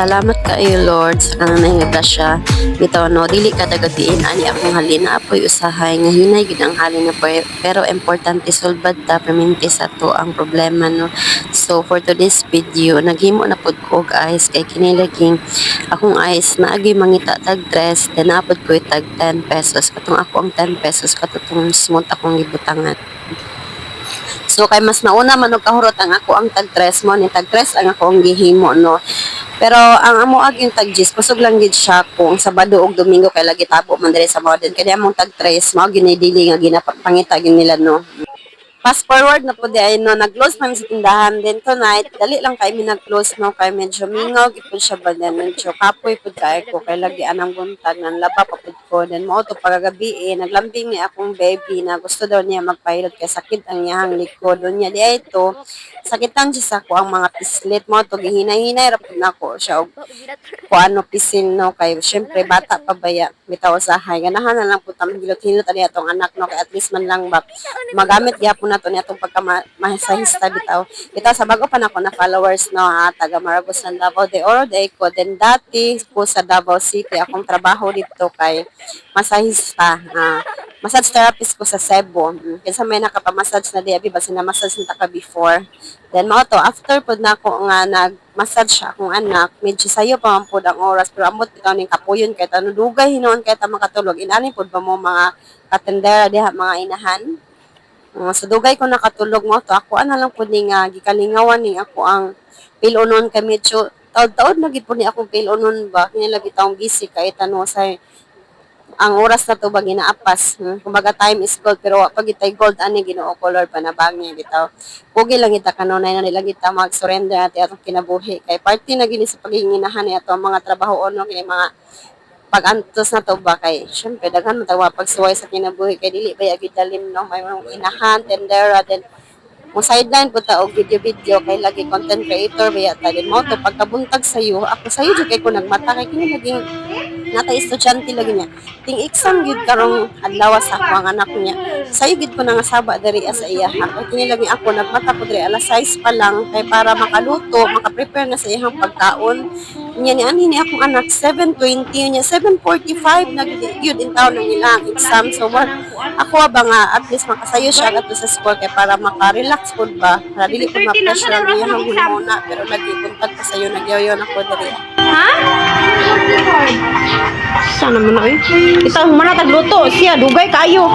Salamat kaayo Lord sa kanang grasya. Bitaw no dili ka dagadiin ani akong halin na apoy usahay nga hinay gid ang halin na pero importante sulbad ta perminti sa to ang problema no. So for today's video naghimo na pud ko og ice kay kini laging akong ice naagi mangita tag dress then napod ko tag 10 pesos katong ako ang 10 pesos katong smooth akong gibutangan. So kay mas nauna man og kahurot ang ako ang tag 3 mo ni tag 3 ang ako ang gihimo no. Pero ang amo ag yung tag 10 kusog lang gid siya kung Sabado ug Domingo kay lagi tabo man diri sa modern kaya among tag 3 mao ginidili nga ginapangita gid nila no. Fast forward na po di ay no, nag-close namin sa tindahan. Then tonight, dali lang kay mi nag-close no, kay medyo mingaw, gipon siya ba then medyo kapoy po kay ko, kay lagi anang buntag, nang laba pa po ko. Then mo to pagagabi naglambing ni akong baby na gusto daw niya magpahilot kay sakit ang iyang likod. Doon niya di ay ito, sakitan siya sa ko ang mga pislit mo to, gihinay-hinay, rapod na ko siya og kung ano pisil no, kay syempre bata pa baya, bitaw usahay. Ganahan na lang po tamang gilot-hilot ani atong anak no, kay at least man lang ba, magamit gyapon nato ni atong pagka-masahista bitaw. Bitaw sa bago pa nako na followers no ha, taga Maragos ng Davao de Oro de ko. Then dati ko sa Davao City akong trabaho dito kay masahista. Massage therapist ko sa Cebu. Kinsa may nakapamassage na di abi ba sinamassage nita ka before. Then mao to after pud nako nga nag-massage siya akong anak, medyo sayo pa man pud ang oras pero amot bitaw ning kapuyon kay tanong dugay hinuon kay ta makatulog. Inani pud ba mo mga katendera diha mga inahan. Sa dugay ko nakatulog mo to ako ana lang pud ni nga gikalingawan ni ako ang pilunon kay medyo taod-taod na gid pud ni akong pilunon ba kini lagi taong busy kay tanong sa ang oras na to ba ginaapas. Kumbaga time is gold pero pag itay gold ani Ginoo color pa na bag niya bitaw. Pugi lang kita kanunay na nila kita mag-surrender ati atong kinabuhi kay party na gini sa paghinginahan ni ato mga trabaho no kini mga pag-antos na to ba kay syempre daghan man tawa pagsuway sa kinabuhi kay dili ba gyud dalim no may mga inahan tendera then mo sideline po ta og video kay lagi content creator ba ta din mo to pagkabuntag sayo ako sayo jud kay ko nagmata kay kini laging nata estudyante lagi niya ting exam gid karong adlaw sa ako ang anak niya sayo gid ko na nga saba diri sa iya kay kini lagi ako nagmata po diri alas 6 pa lang kay para makaluto maka-prepare na sa iyang pagkaon niya ni ani ni akong anak 7:20 niya 7:45 na gyud in taon ng ilang exam so what ako ba nga at least makasayo siya ato sa school kay para maka-relax pud ba para dili pud ma-pressure niya hang hormona pero lagi buntag pa sayo nagyoyon ako diri Ha? Sana mo na eh. Isang manatag luto siya dugay kayo.